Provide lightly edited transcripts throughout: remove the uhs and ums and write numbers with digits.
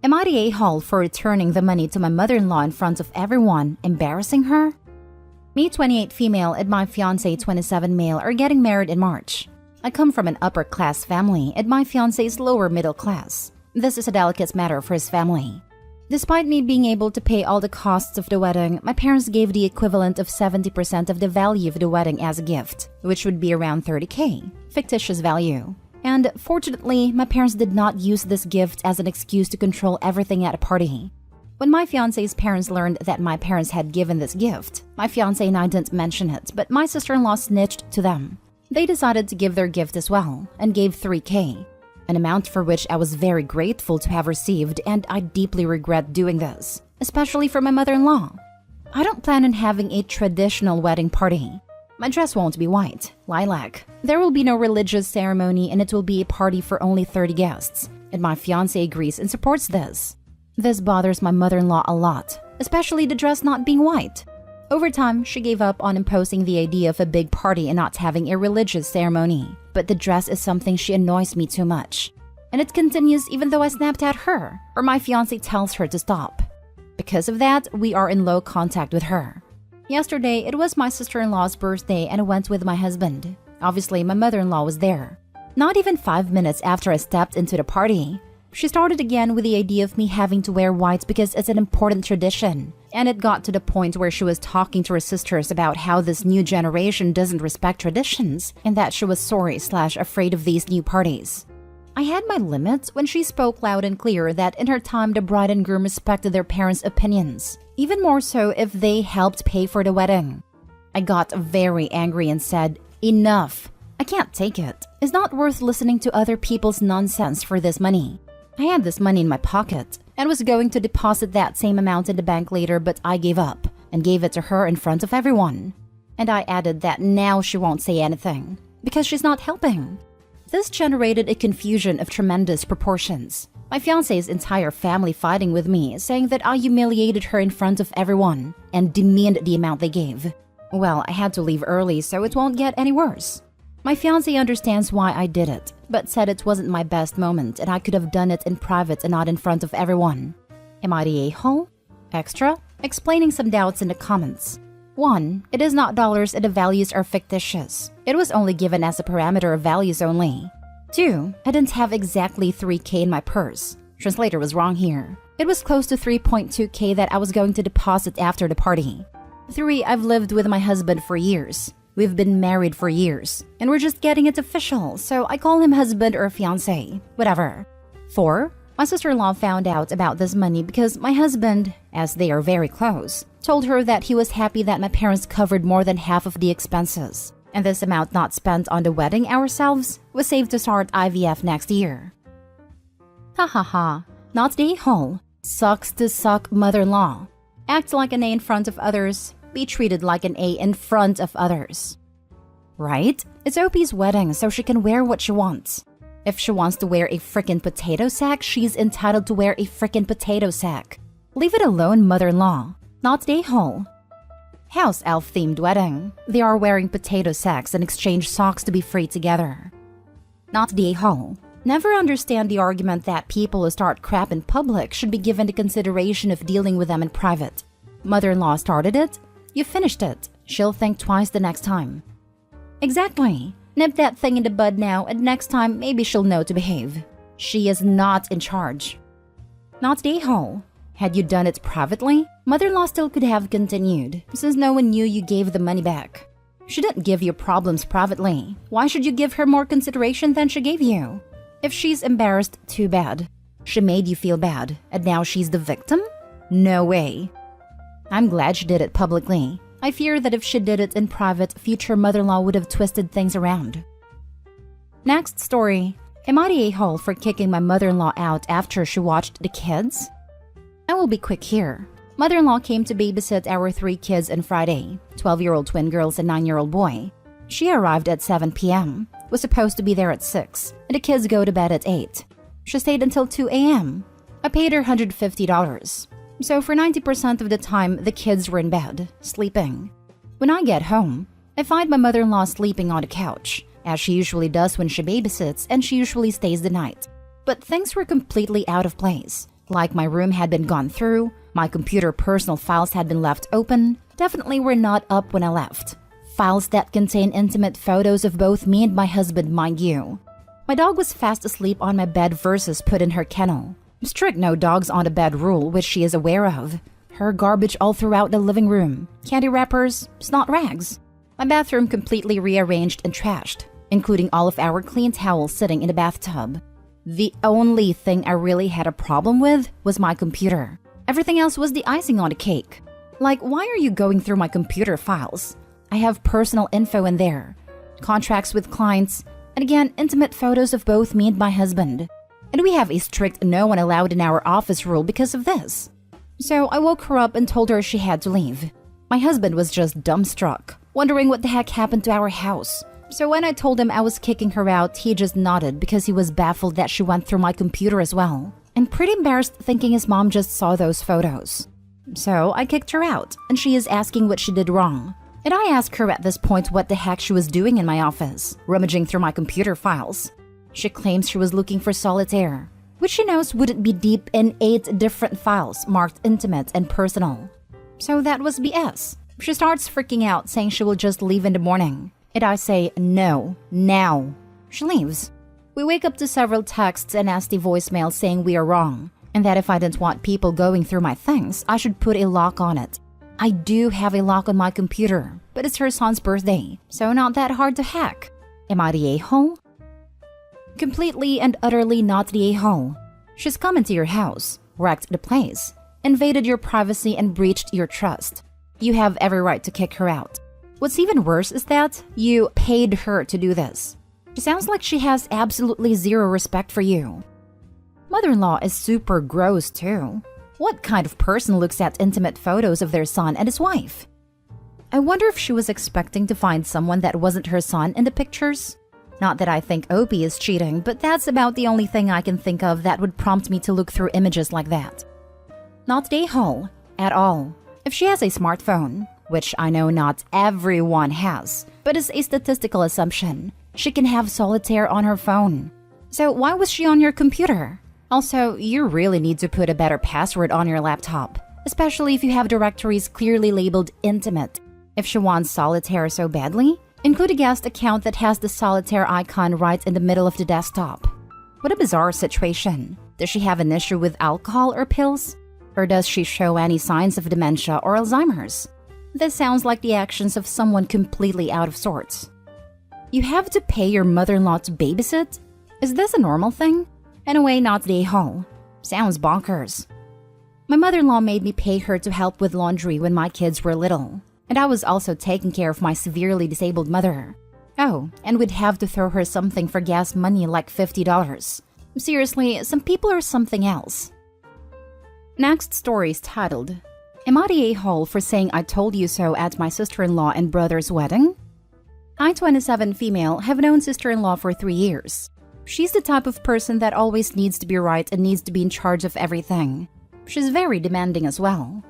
Am I the a-hole for returning the money to my mother-in-law in front of everyone, embarrassing her? Me, 28 female, and my fiancé, 27 male, are getting married in March. I come from an upper-class family, and my fiancé is lower middle class. This is a delicate matter for his family. Despite me being able to pay all the costs of the wedding, my parents gave the equivalent of 70% of the value of the wedding as a gift, which would be around 30K, fictitious value. And fortunately, my parents did not use this gift as an excuse to control everything at a party. When my fiancé's parents learned that my parents had given this gift, my fiancé and I didn't mention it, but my sister-in-law snitched to them. They decided to give their gift as well, and gave 3K, an amount for which I was very grateful to have received, and I deeply regret doing this, especially for my mother-in-law. I don't plan on having a traditional wedding party. My dress won't be white, lilac. There will be no religious ceremony, and it will be a party for only 30 guests, and my fiancé agrees and supports this. This bothers my mother-in-law a lot, especially the dress not being white. Over time, she gave up on imposing the idea of a big party and not having a religious ceremony, but the dress is something she annoys me too much. And it continues even though I snapped at her, or my fiancé tells her to stop. Because of that, we are in low contact with her. Yesterday, it was my sister-in-law's birthday and I went with my husband. Obviously, my mother-in-law was there. Not even 5 minutes after I stepped into the party, she started again with the idea of me having to wear white because it's an important tradition. And it got to the point where she was talking to her sisters about how this new generation doesn't respect traditions and that she was sorry/afraid of these new parties. I had my limits when she spoke loud and clear that in her time the bride and groom respected their parents' opinions, even more so if they helped pay for the wedding. I got very angry and said, "Enough. I can't take it. It's not worth listening to other people's nonsense for this money." I had this money in my pocket and was going to deposit that same amount in the bank later, but I gave up and gave it to her in front of everyone. And I added that now she won't say anything because she's not helping. This generated a confusion of tremendous proportions. My fiancé's entire family fighting with me, saying that I humiliated her in front of everyone and demeaned the amount they gave. Well, I had to leave early so it won't get any worse. My fiancé understands why I did it, but said it wasn't my best moment and I could have done it in private and not in front of everyone. Am I the a-hole? Extra? Explaining some doubts in the comments. 1. It is not dollars and the values are fictitious. It was only given as a parameter of values only. 2. I didn't have exactly 3K in my purse. Translator was wrong here. It was close to 3.2K that I was going to deposit after the party. 3. I've lived with my husband for years. We've been married for years, and we're just getting it official, so I call him husband or fiancé, whatever. 4. My sister-in-law found out about this money because my husband, as they are very close, told her that he was happy that my parents covered more than half of the expenses, and this amount not spent on the wedding ourselves was saved to start IVF next year. Ha ha ha, not the a-hole. Sucks to suck mother-in-law. Act like an A in front of others, be treated like an A in front of others. Right? It's OP's wedding, so she can wear what she wants. If she wants to wear a frickin' potato sack, she's entitled to wear a frickin' potato sack. Leave it alone, mother-in-law. Not the a-hole. House elf-themed wedding. They are wearing potato sacks and exchange socks to be free together. Not the a-hole. Never understand the argument that people who start crap in public should be given the consideration of dealing with them in private. Mother-in-law started it. You finished it. She'll think twice the next time. Exactly. Nip that thing in the bud now, and next time maybe she'll know to behave. She is not in charge. Not the a-hole. Had you done it privately, mother-in-law still could have continued, since no one knew you gave the money back. She didn't give you problems privately. Why should you give her more consideration than she gave you? If she's embarrassed, too bad. She made you feel bad, and now she's the victim? No way. I'm glad she did it publicly. I fear that if she did it in private, future mother-in-law would have twisted things around. Next story. Am I the a-hole for kicking my mother-in-law out after she watched the kids? I will be quick here. Mother-in-law came to babysit our 3 kids on Friday, 12-year-old twin girls and 9-year-old boy. She arrived at 7 p.m., was supposed to be there at 6, and the kids go to bed at 8. She stayed until 2 a.m. I paid her $150. So for 90% of the time, the kids were in bed, sleeping. When I get home, I find my mother-in-law sleeping on the couch, as she usually does when she babysits, and she usually stays the night. But things were completely out of place, Like my room had been gone through, my computer personal files had been left open, definitely were not up when I left. Files that contain intimate photos of both me and my husband, mind you. My dog was fast asleep on my bed versus put in her kennel. Strict no dogs on the bed rule, which she is aware of. Her garbage all throughout the living room. Candy wrappers, snot rags. My bathroom completely rearranged and trashed, including all of our clean towels sitting in the bathtub. The only thing I really had a problem with was my computer. Everything else was the icing on the cake. Like, why are you going through my computer files? I have personal info in there, contracts with clients, and again, intimate photos of both me and my husband. And we have a strict no one allowed in our office rule because of this. So I woke her up and told her she had to leave. My husband was just dumbstruck, wondering what the heck happened to our house. So when I told him I was kicking her out, he just nodded because he was baffled that she went through my computer as well, and pretty embarrassed thinking his mom just saw those photos. So I kicked her out, and she is asking what she did wrong. And I asked her at this point what the heck she was doing in my office, rummaging through my computer files. She claims she was looking for solitaire, which she knows wouldn't be deep in 8 different files marked intimate and personal. So that was BS. She starts freaking out, saying she will just leave in the morning. And I say, no, now. She leaves. We wake up to several texts and nasty voicemail saying we are wrong, and that if I didn't want people going through my things, I should put a lock on it. I do have a lock on my computer, but it's her son's birthday, so not that hard to hack. Am I the a-hole? Completely and utterly not the a-hole. She's come into your house, wrecked the place, invaded your privacy and breached your trust. You have every right to kick her out. What's even worse is that you paid her to do this. She sounds like she has absolutely zero respect for you. Mother-in-law is super gross too. What kind of person looks at intimate photos of their son and his wife? I wonder if she was expecting to find someone that wasn't her son in the pictures? Not that I think Opie is cheating, but that's about the only thing I can think of that would prompt me to look through images like that. Not a hole at all. If she has a smartphone, which I know not everyone has, but is a statistical assumption, she can have solitaire on her phone. So why was she on your computer? Also, you really need to put a better password on your laptop, especially if you have directories clearly labeled intimate. If she wants solitaire so badly, include a guest account that has the solitaire icon right in the middle of the desktop. What a bizarre situation. Does she have an issue with alcohol or pills? Or does she show any signs of dementia or Alzheimer's? This sounds like the actions of someone completely out of sorts. You have to pay your mother-in-law to babysit? Is this a normal thing? Anyway, not the a-hole. Sounds bonkers. My mother-in-law made me pay her to help with laundry when my kids were little, and I was also taking care of my severely disabled mother. Oh, and we'd have to throw her something for gas money like $50. Seriously, some people are something else. Next story is titled, Am I the a-hole for saying I told you so at my sister-in-law and brother's wedding? I, 27 female, have known sister-in-law for 3 years. She's the type of person that always needs to be right and needs to be in charge of everything. She's very demanding as well.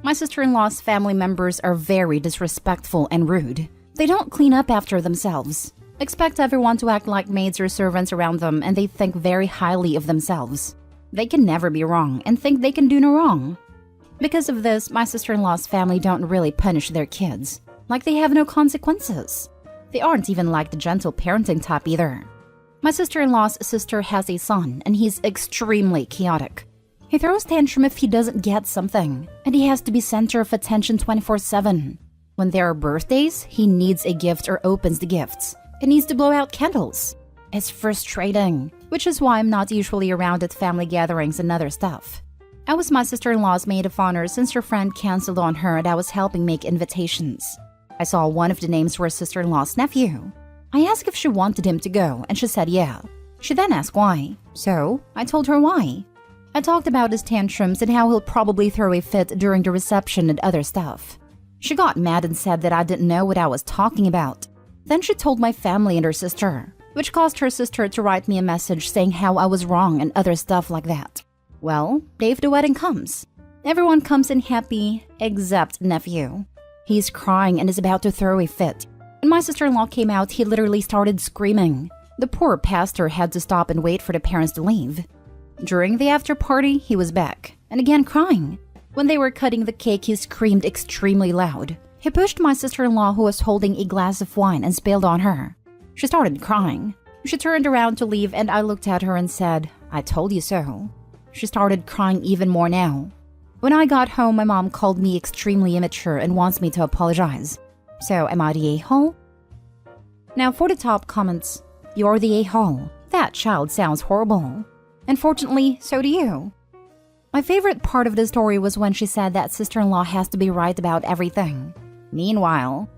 My sister-in-law's family members are very disrespectful and rude. They don't clean up after themselves, expect everyone to act like maids or servants around them, and they think very highly of themselves. They can never be wrong and think they can do no wrong. Because of this, my sister-in-law's family don't really punish their kids, like they have no consequences. They aren't even like the gentle parenting type either. My sister-in-law's sister has a son, and he's extremely chaotic. He throws tantrum if he doesn't get something, and he has to be center of attention 24/7. When there are birthdays, he needs a gift or opens the gifts. He needs to blow out candles. It's frustrating, which is why I'm not usually around at family gatherings and other stuff. I was my sister-in-law's maid of honor since her friend canceled on her and I was helping make invitations. I saw one of the names were sister-in-law's nephew. I asked if she wanted him to go, and she said yeah. She then asked why, so I told her why. I talked about his tantrums and how he'll probably throw a fit during the reception and other stuff. She got mad and said that I didn't know what I was talking about. Then she told my family and her sister, which caused her sister to write me a message saying how I was wrong and other stuff like that. Well, day of the wedding comes. Everyone comes in happy, except nephew. He's crying and is about to throw a fit. When my sister-in-law came out, he literally started screaming. The poor pastor had to stop and wait for the parents to leave. During the after party, he was back, and again crying. When they were cutting the cake, he screamed extremely loud. He pushed my sister-in-law who was holding a glass of wine and spilled on her. She started crying. She turned around to leave and I looked at her and said, "I told you so." She started crying even more now. When I got home, my mom called me extremely immature and wants me to apologize. So, am I the a-hole? Now for the top comments. You're the a-hole. That child sounds horrible. Unfortunately, so do you. My favorite part of the story was when she said that sister-in-law has to be right about everything. Meanwhile,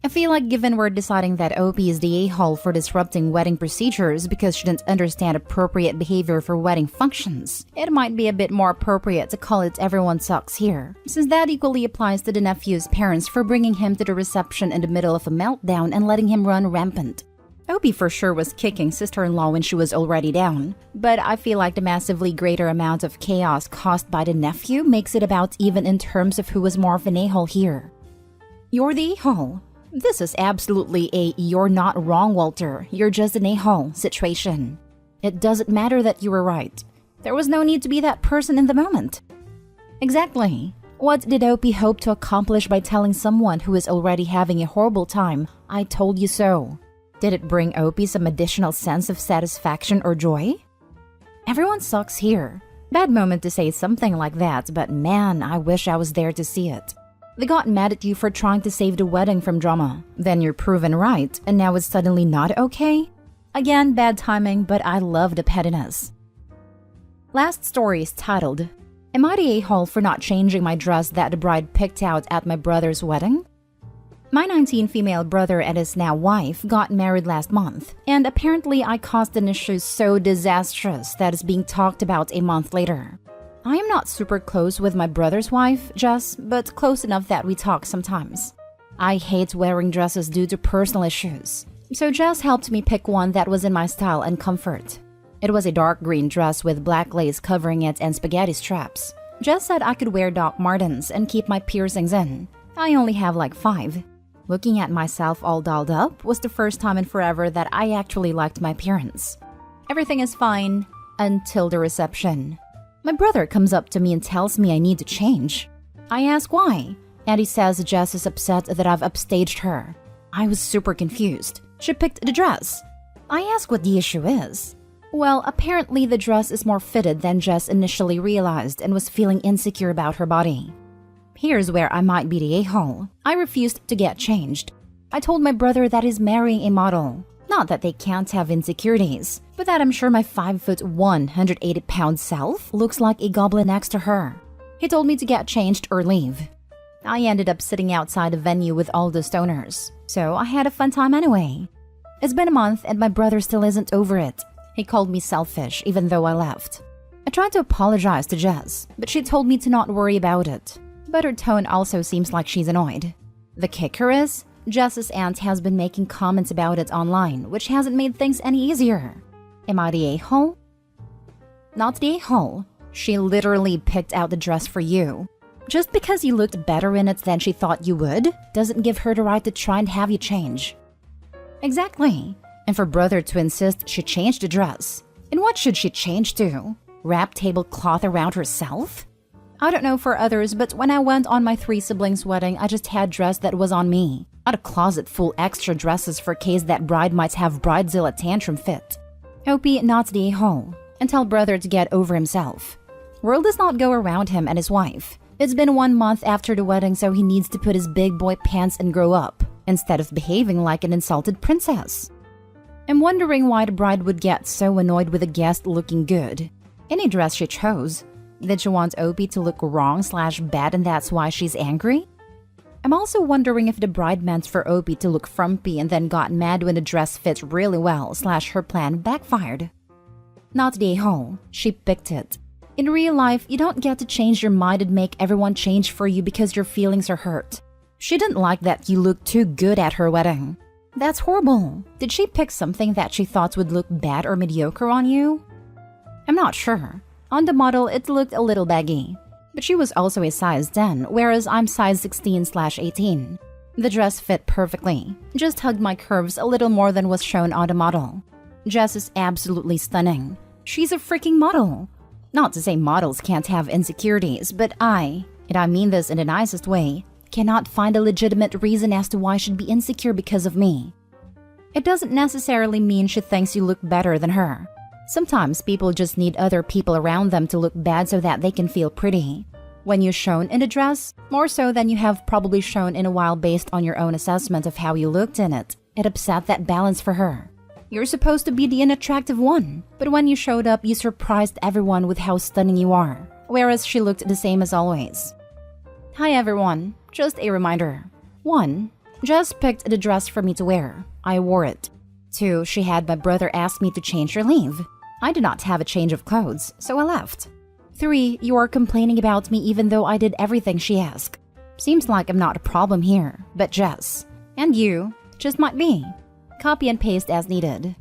I feel like given we're deciding that OP is the a-hole for disrupting wedding procedures because she didn't understand appropriate behavior for wedding functions, it might be a bit more appropriate to call it everyone sucks here, since that equally applies to the nephew's parents for bringing him to the reception in the middle of a meltdown and letting him run rampant. Opie for sure was kicking sister-in-law when she was already down, but I feel like the massively greater amount of chaos caused by the nephew makes it about even in terms of who was more of an a-hole here. You're the a-hole. This is absolutely a "you're not wrong, Walter, you're just an a-hole" situation. It doesn't matter that you were right. There was no need to be that person in the moment. Exactly. What did Opie hope to accomplish by telling someone who is already having a horrible time, "I told you so"? Did it bring Opie some additional sense of satisfaction or joy? Everyone sucks here. Bad moment to say something like that, but man, I wish I was there to see it. They got mad at you for trying to save the wedding from drama. Then you're proven right, and now it's suddenly not okay? Again, bad timing, but I love the pettiness. Last story is titled, "Am I the a-hole for not changing my dress that the bride picked out at my brother's wedding?" My 19 female brother and his now wife got married last month, and apparently I caused an issue so disastrous that is being talked about a month later. I am not super close with my brother's wife, Jess, but close enough that we talk sometimes. I hate wearing dresses due to personal issues, so Jess helped me pick one that was in my style and comfort. It was a dark green dress with black lace covering it and spaghetti straps. Jess said I could wear Doc Martens and keep my piercings in. I only have like 5. Looking at myself all dolled up was the first time in forever that I actually liked my appearance. Everything is fine until the reception. My brother comes up to me and tells me I need to change. I ask why, and he says Jess is upset that I've upstaged her. I was super confused. She picked the dress. I ask what the issue is. Well, apparently the dress is more fitted than Jess initially realized and was feeling insecure about her body. Here's where I might be the a-hole. I refused to get changed. I told my brother that he's marrying a model. Not that they can't have insecurities, but that I'm sure my 5'1", 180-pound self looks like a goblin next to her. He told me to get changed or leave. I ended up sitting outside the venue with all the stoners, so I had a fun time anyway. It's been a month and my brother still isn't over it. He called me selfish even though I left. I tried to apologize to Jess, but she told me to not worry about it. But her tone also seems like she's annoyed. The kicker is, Jess's aunt has been making comments about it online, which hasn't made things any easier. Am I the a-hole? Not the a-hole. She literally picked out the dress for you. Just because you looked better in it than she thought you would, doesn't give her the right to try and have you change. Exactly. And for brother to insist she changed the dress. And what should she change to? Wrap tablecloth around herself? I don't know for others, but when I went on my 3 siblings' wedding, I just had dress that was on me. Not a closet full extra dresses for case that bride might have bridezilla tantrum fit. Opie not the a-hole, and tell brother to get over himself. World does not go around him and his wife. It's been 1 month after the wedding, so he needs to put his big boy pants and grow up, instead of behaving like an insulted princess. I'm wondering why the bride would get so annoyed with a guest looking good. Any dress she chose. Did she want Opie to look wrong/bad and that's why she's angry? I'm also wondering if the bride meant for Opie to look frumpy and then got mad when the dress fit really well/her plan backfired. Not the a-hole. She picked it. In real life, you don't get to change your mind and make everyone change for you because your feelings are hurt. She didn't like that you looked too good at her wedding. That's horrible. Did she pick something that she thought would look bad or mediocre on you? I'm not sure. On the model, it looked a little baggy. But she was also a size 10, whereas I'm size 16/18. The dress fit perfectly. Just hugged my curves a little more than was shown on the model. Jess is absolutely stunning. She's a freaking model. Not to say models can't have insecurities, but and I mean this in the nicest way, cannot find a legitimate reason as to why she'd be insecure because of me. It doesn't necessarily mean she thinks you look better than her. Sometimes people just need other people around them to look bad so that they can feel pretty. When you shone in a dress, more so than you have probably shown in a while based on your own assessment of how you looked in it, it upset that balance for her. You're supposed to be the unattractive one, but when you showed up, you surprised everyone with how stunning you are, whereas she looked the same as always. Hi everyone, just a reminder. 1. Jess picked the dress for me to wear. I wore it. 2. She had my brother ask me to change her leave. I did not have a change of clothes, so I left. 3. You are complaining about me even though I did everything she asked. Seems like I'm not a problem here, but Jess. And you just might be. Copy and paste as needed.